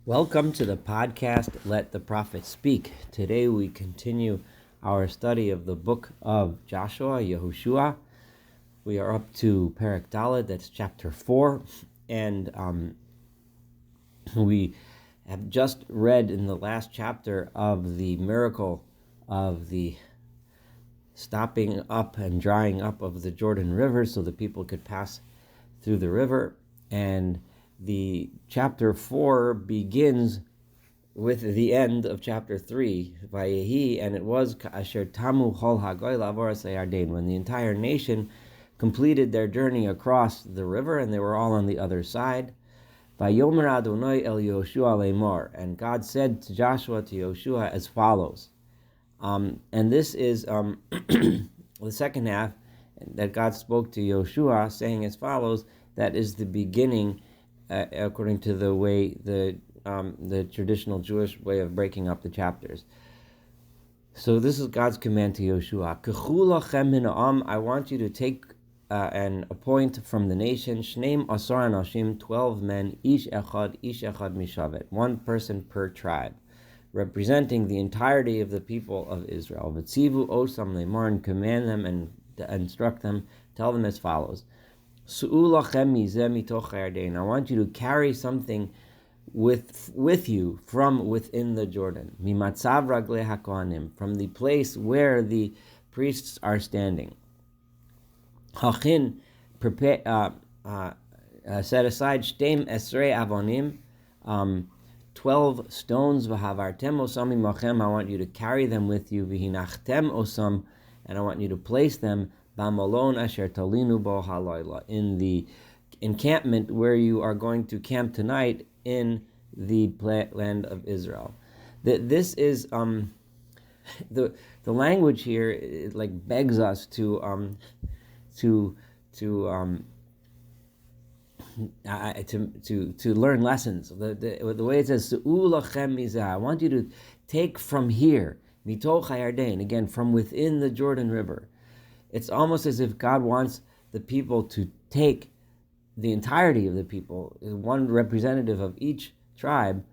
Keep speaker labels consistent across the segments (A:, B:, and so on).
A: Welcome to the podcast, Let the Prophet Speak. Today we continue our study of the book of Joshua, Yehoshua. We are up to Perek Dalet, that's chapter 4, and we have just read in the last chapter of the miracle of the stopping up and drying up of the Jordan River so the people could pass through the river, and the chapter 4 begins with the end of chapter 3, Vayehi, and it was Asher Tamu Chol Hagoy Lavoras Yarden, when the entire nation completed their journey across the river, and they were all on the other side. Vayomer Adonai El Yoshua Lemor, and God said to Joshua, to Yoshua, as follows. And this is the second half that God spoke to Yoshua, saying as follows. That is the beginning, according to the way the traditional Jewish way of breaking up the chapters. So this is God's command to Yoshua. K'chu lachem min ha'am, I want you to take and appoint from the nation shneim asar anashim, 12 men, ish echad mishavet, one person per tribe, representing the entirety of the people of Israel. V'tzivu osam lemar, and command them and instruct them, tell them as follows. I want you to carry something with you from within the Jordan. From the place where the priests are standing. Set aside 12 stones. I want you to carry them with you. And I want you to place them in the encampment where you are going to camp tonight in the land of Israel. This is the language here. It like begs us to learn lessons. The way it says, I want you to take from here, mitoch hayarden, again from within the Jordan River. It's almost as if God wants the people to take the entirety of the people, one representative of each tribe,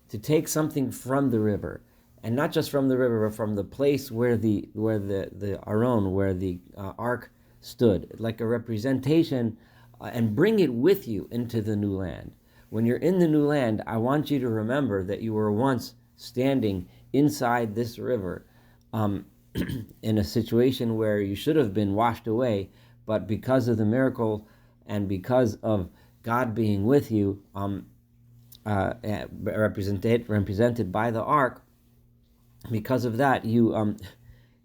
A: to take something from the river, and not just from the river, but from the place where the Aron, where the ark stood, like a representation, and bring it with you into the new land. When you're in the new land, I want you to remember that you were once standing inside this river, in a situation where you should have been washed away, but because of the miracle and because of God being with you, represented by the ark, because of that, you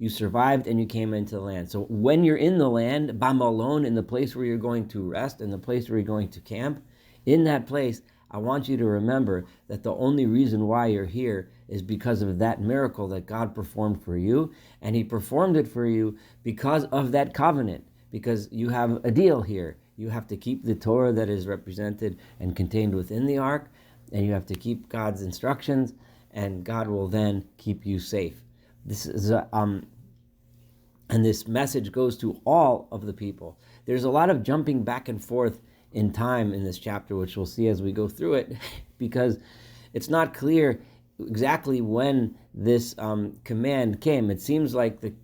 A: survived and you came into the land. So when you're in the land, Bamalon, in the place where you're going to rest, in the place where you're going to camp, in that place, I want you to remember that the only reason why you're here is because of that miracle that God performed for you, and He performed it for you because of that covenant, because you have a deal here. You have to keep the Torah that is represented and contained within the ark, and you have to keep God's instructions, and God will then keep you safe. This is and this message goes to all of the people. There's a lot of jumping back and forth in time in this chapter, which we'll see as we go through it, because it's not clear exactly when this command came. It seems like that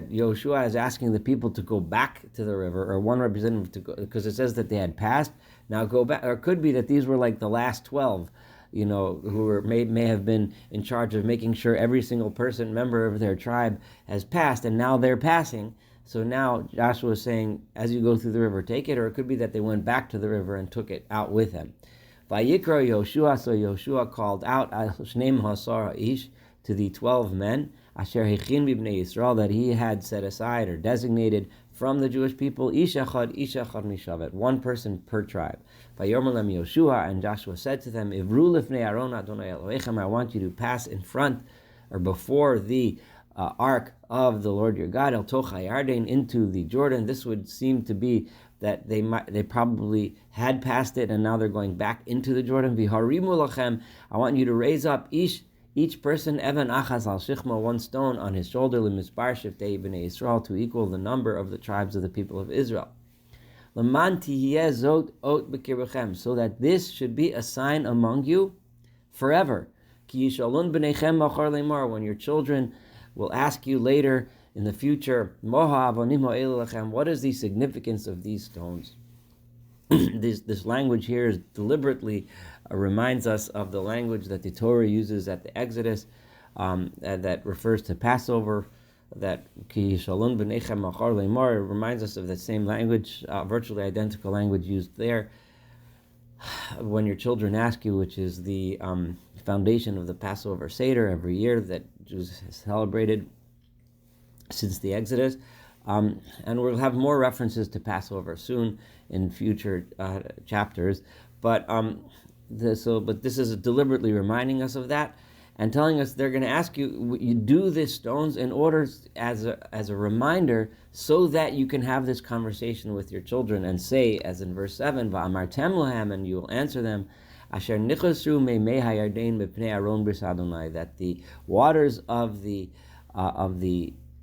A: Yoshua is asking the people to go back to the river, or one representative to go, because it says that they had passed. Now go back, or it could be that these were like the last 12, who were may have been in charge of making sure every single member of their tribe has passed, and now they're passing. So now Joshua is saying, as you go through the river, take it, or it could be that they went back to the river and took it out with them. Vayikra Yoshua, so Yoshua called out Shneim Hasar Ish, to the 12 men, Asher Hechin Bibnei Yisrael, that he had set aside or designated from the Jewish people, Ish Echad Mishavet, one person per tribe. Vayomer Lem Yoshua, and Joshua said to them, Ivru Lifnei Aron Adonai Elohechem, I want you to pass in front or before the ark of the Lord your God, El Toch HaYarden, into the Jordan. This would seem to be that they probably had passed it, and now they're going back into the Jordan. V'harimu lachem, I want you to raise up each person Evan Achaz al Shichma, one stone on his shoulder, L'mispar Shiftei Bnei Yisrael, to equal the number of the tribes of the people of Israel. L'man tihiyeh zot ot b'kirbechem, so that this should be a sign among you. forever. Ki yishalun b'neichem machar lemar, when your children will ask you later in the future, Moha avonim ha'elu lechem, what is the significance of these stones? This language here is deliberately reminds us of the language that the Torah uses at the Exodus, that refers to Passover, that ki shalom b'neichem machar leimor, reminds us of the same language, virtually identical language used there. When your children ask you, which is the foundation of the Passover Seder every year that Jews have celebrated since the Exodus, and we'll have more references to Passover soon in future chapters. But this is deliberately reminding us of that and telling us they're going to ask you, you do this stones in order as a reminder, so that you can have this conversation with your children and say, as in verse 7, Va'amartem lahem, and you will answer them, Asher nichasru meimei hayarden mipnei aron bris Adonai, that the waters of the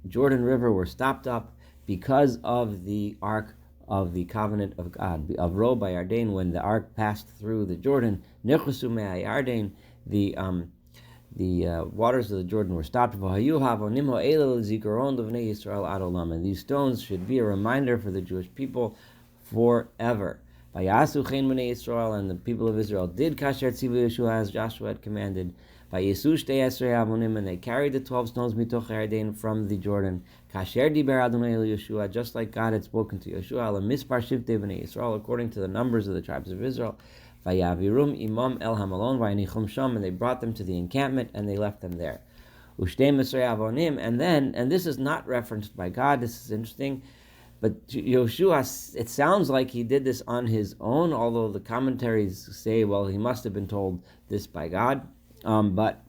A: Jordan River were stopped up because of the Ark of the Covenant of God, of Ro by Yarden, when the Ark passed through the Jordan. Nichasru me'ay Yarden, the waters of the Jordan were stopped. And these stones should be a reminder for the Jewish people forever. And the people of Israel did kasher tzivu Yeshua as Joshua had commanded. And they carried the 12 stones mitoch Yarden from the Jordan. Kasher diber Adonai el Yeshua, just like God had spoken to Yeshua, ala mispar shivtei bnei Yisrael, according to the numbers of the tribes of Israel. Vayavirum imam el hamalon vaynichum sham, and they brought them to the encampment and they left them there. Ushtei Mesrei avonim, and this is not referenced by God. This is interesting, but Yoshua, it sounds like he did this on his own, although the commentaries say, well, he must have been told this by God. But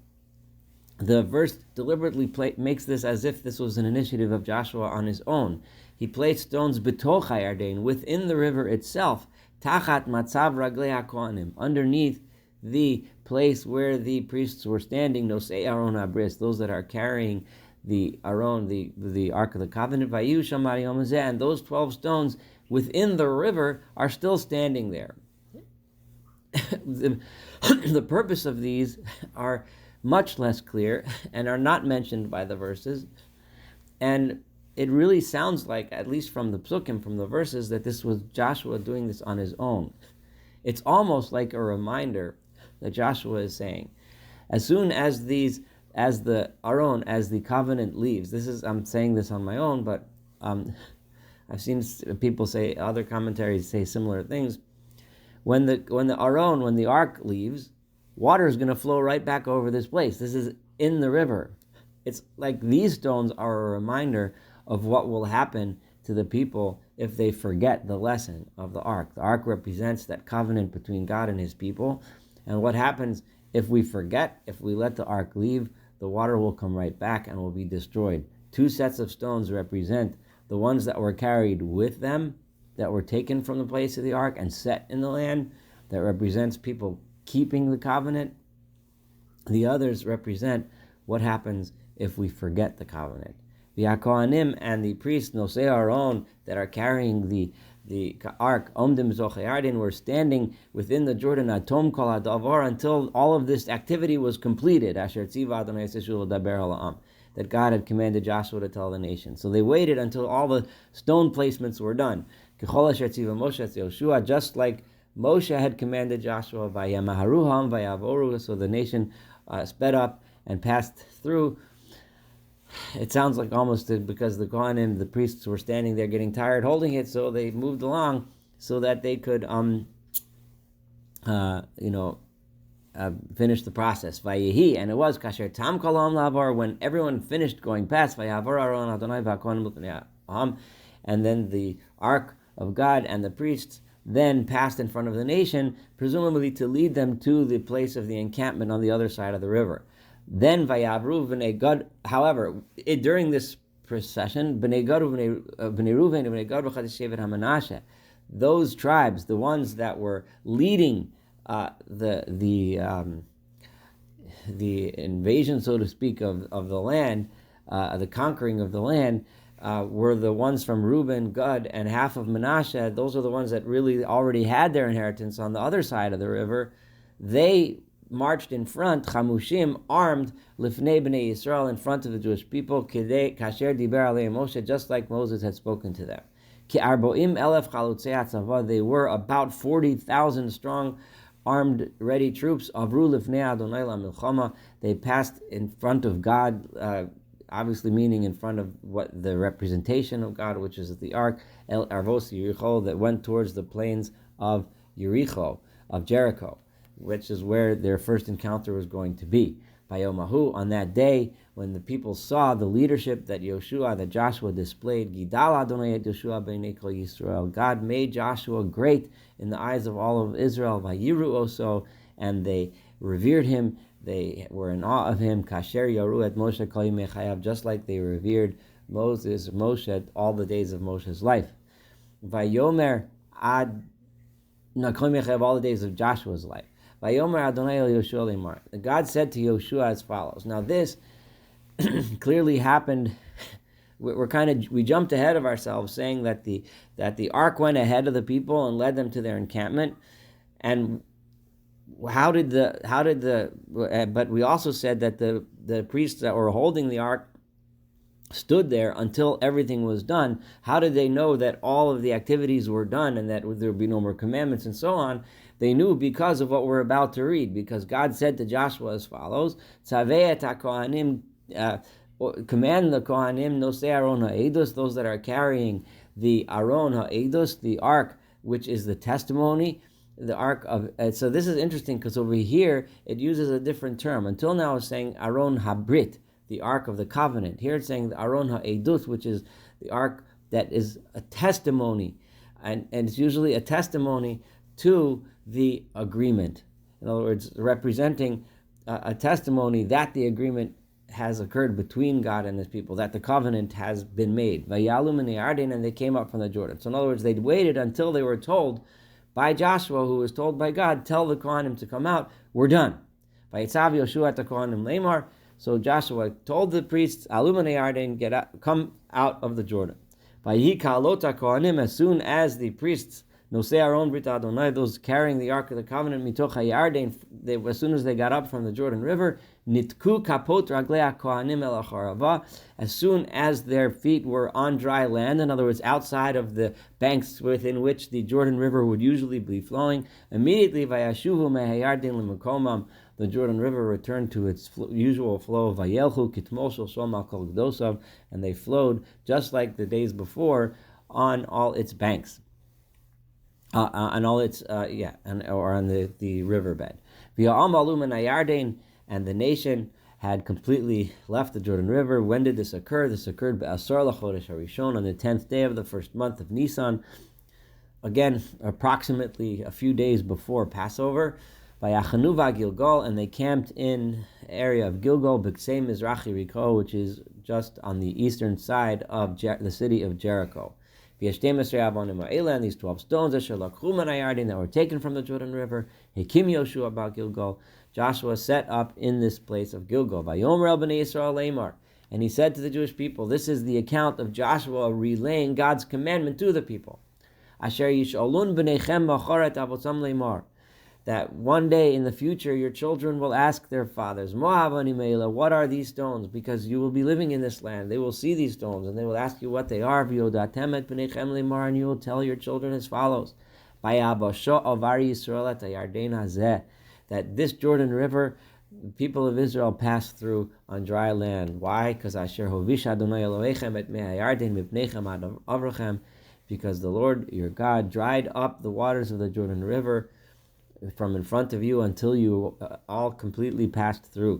A: the verse deliberately makes this as if this was an initiative of Joshua on his own. He placed stones betoch Yarden, within the river itself, tachat matzav raglei hakohanim, underneath the place where the priests were standing, nosei Aron habris, those that are carrying the Aron, the Ark of the Covenant, vayu shamar yom hazeh, and those 12 stones within the river are still standing there. The purpose of these are much less clear and are not mentioned by the verses, and it really sounds like, at least from the psukim, from the verses, that this was Joshua doing this on his own. It's almost like a reminder that Joshua is saying, as soon as the Aron, as the covenant leaves, I'm saying this on my own, but I've seen people say, other commentaries say similar things. When the ark leaves, water is going to flow right back over this place. This is in the river. It's like these stones are a reminder of what will happen to the people if they forget the lesson of the ark. The ark represents that covenant between God and his people. And what happens if we forget, if we let the ark leave, the water will come right back and will be destroyed. 2 sets of stones represent the ones that were carried with them, that were taken from the place of the ark and set in the land, that represents people keeping the covenant. The others represent what happens if we forget the covenant. The Kohanim and the priests, Nosei Aron, that are carrying the ark, Omdim Zoch Yarden, were standing within the Jordan, Atom Kol Hadavar, until all of this activity was completed. Asher Tziva Adonai Yisrael Daber Ha'am, that God had commanded Joshua to tell the nation. So they waited until all the stone placements were done. Kechol Asher Tziva Moshe Yoshua, just like Moshe had commanded Joshua, Vayamaharuham Vayavoru, so the nation sped up and passed through. It sounds like almost because the Kohanim, the priests, were standing there getting tired holding it, so they moved along so that they could, finish the process. Vayehi, and it was kasher tam kolam lavar, when everyone finished going past. Vayavor Aron Adonai v'Kohanim l'pnei ha'am, and then the ark of God and the priests then passed in front of the nation, presumably to lead them to the place of the encampment on the other side of the river. Then Vayavru B'nei Gad. However, during this procession, B'nei Gad B'nei Ruven B'nei Gad B'chadei Shevet HaManashe, those tribes, the ones that were leading the invasion, so to speak, of the land, the conquering of the land, were the ones from Reuben, Gad, and half of Manasseh. Those are the ones that really already had their inheritance on the other side of the river. They marched in front, chamushim, armed, lifnei bnei Yisrael, in front of the Jewish people, kidei kasher diber aleim Moshe, just like Moses had spoken to them. Ki arboim elef chalutzei hatzava, they were about 40,000 strong, armed, ready troops. Avru lifnei Adonai lamilchama, they passed in front of God, obviously meaning in front of what the representation of God, which is the ark, El Arvos Yericho, that went towards the plains of Yericho, of Jericho, which is where their first encounter was going to be. Bayomahu, on that day, when the people saw the leadership that Joshua displayed, Gidal Adonai et Yoshua b'nei kol Yisrael, God made Joshua great in the eyes of all of Israel, Vayiru oso, and they revered him, they were in awe of him, Kasher Yoru et Moshe kol yimei chayav, just like they revered Moshe all the days of Moshe's life. Vayomer ad kol yimei chayav, all the days of Joshua's life. Vayomer Adonai el Yoshua lemar. God said to Yoshua as follows. Now this clearly happened. We jumped ahead of ourselves, saying that the ark went ahead of the people and led them to their encampment. And but we also said that the priests that were holding the ark stood there until everything was done. How did they know that all of the activities were done and that there would be no more commandments and so on? They knew because of what we're about to read, because God said to Joshua as follows, Tzaveh et HaKohanim, command the Kohanim, Nosei Aron HaEdos, those that are carrying the Aron HaEdos, the ark, which is the testimony, the ark of, so this is interesting because over here it uses a different term. Until now it's saying Aron HaBrit, the ark of the covenant. Here it's saying the Aron HaEdos, which is the ark that is a testimony, and it's usually a testimony to the agreement. In other words, representing a testimony that the agreement has occurred between God and his people, that the covenant has been made. Vayalum and Yarden, and they came up from the Jordan. So in other words, they waited until they were told by Joshua, who was told by God, tell the Kohanim to come out, we're done. Vayitzav Yoshua at Kohanim lemar. So Joshua told the priests, Alum and Yarden, come out of the Jordan. Vayihi kalot Kohanim, as soon as the priests, Nosei Aron Brit Adonai, those carrying the Ark of the Covenant, Mitoch HaYarden, as soon as they got up from the Jordan River, Nitku Kapot Raglei HaKohanim El HaCharava, as soon as their feet were on dry land, in other words, outside of the banks within which the Jordan River would usually be flowing, immediately Vayashuvu MeHaYarden L'Mekomam, the Jordan River returned to its usual flow, Vayelchu Kitmol Shel Shom Al Kol Gdosav, and they flowed just like the days before on all its banks. On all its, or on the riverbed. And the nation had completely left the Jordan River. When did this occur? This occurred on the 10th day of the first month of Nisan. Again, approximately a few days before Passover. Vayachanu Gilgal, and they camped in the area of Gilgal, B'ksei Mizrachi Riko, which is just on the eastern side of the city of Jericho. And these 12 stones that were taken from the Jordan River, Hakim Yoshua about Gilgal, Joshua set up in this place of Gilgal. And he said to the Jewish people, this is the account of Joshua relaying God's commandment to the people. That one day in the future your children will ask their fathers, what are these stones? Because you will be living in this land. They will see these stones and they will ask you what they are. And you will tell your children as follows. That this Jordan River, the people of Israel passed through on dry land. Why? Because the Lord your God dried up the waters of the Jordan River from in front of you until you all completely passed through.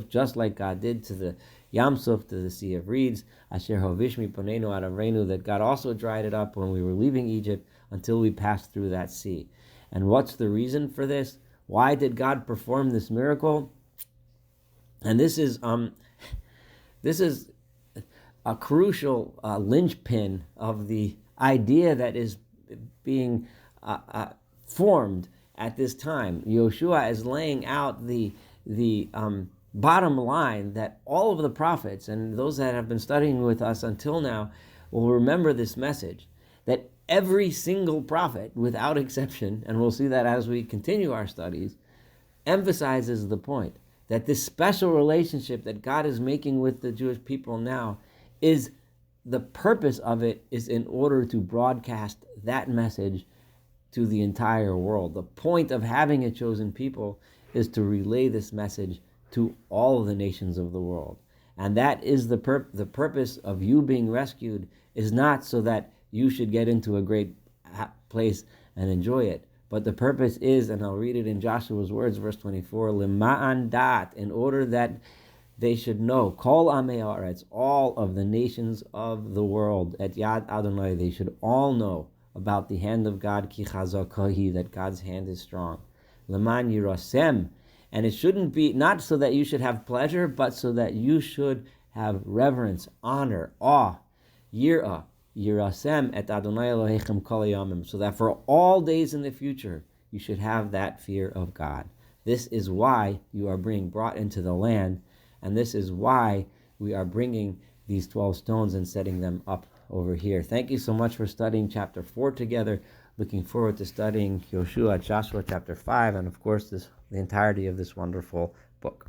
A: Just like God did to the Yamsuf, to the Sea of Reeds, that God also dried it up when we were leaving Egypt until we passed through that sea. And what's the reason for this? Why did God perform this miracle? And this is a crucial linchpin of the idea that is being formed at this time. Yoshua is laying out the bottom line that all of the prophets and those that have been studying with us until now will remember this message, that every single prophet, without exception, and we'll see that as we continue our studies, emphasizes the point that this special relationship that God is making with the Jewish people now is the purpose of it is in order to broadcast that message to the entire world. The point of having a chosen people is to relay this message to all of the nations of the world. And that is the purpose of you being rescued, is not so that you should get into a great place and enjoy it. But the purpose is, and I'll read it in Joshua's words, verse 24, Lima'an dat, in order that they should know, Kol Amei Haaretz, all of the nations of the world, et Yad Adonai, they should all know about the hand of God, Ki Chazakahi, that God's hand is strong. Leman Yirasem, and it shouldn't be, not so that you should have pleasure, but so that you should have reverence, honor, awe, yirah, Yirasem et Adonai Elohechem kol hayamim, so that for all days in the future you should have that fear of God. This is why you are being brought into the land, and this is why we are bringing these 12 stones and setting them up over here. Thank you so much for studying chapter 4 together. Looking forward to studying Joshua chapter 5, and of course the entirety of this wonderful book.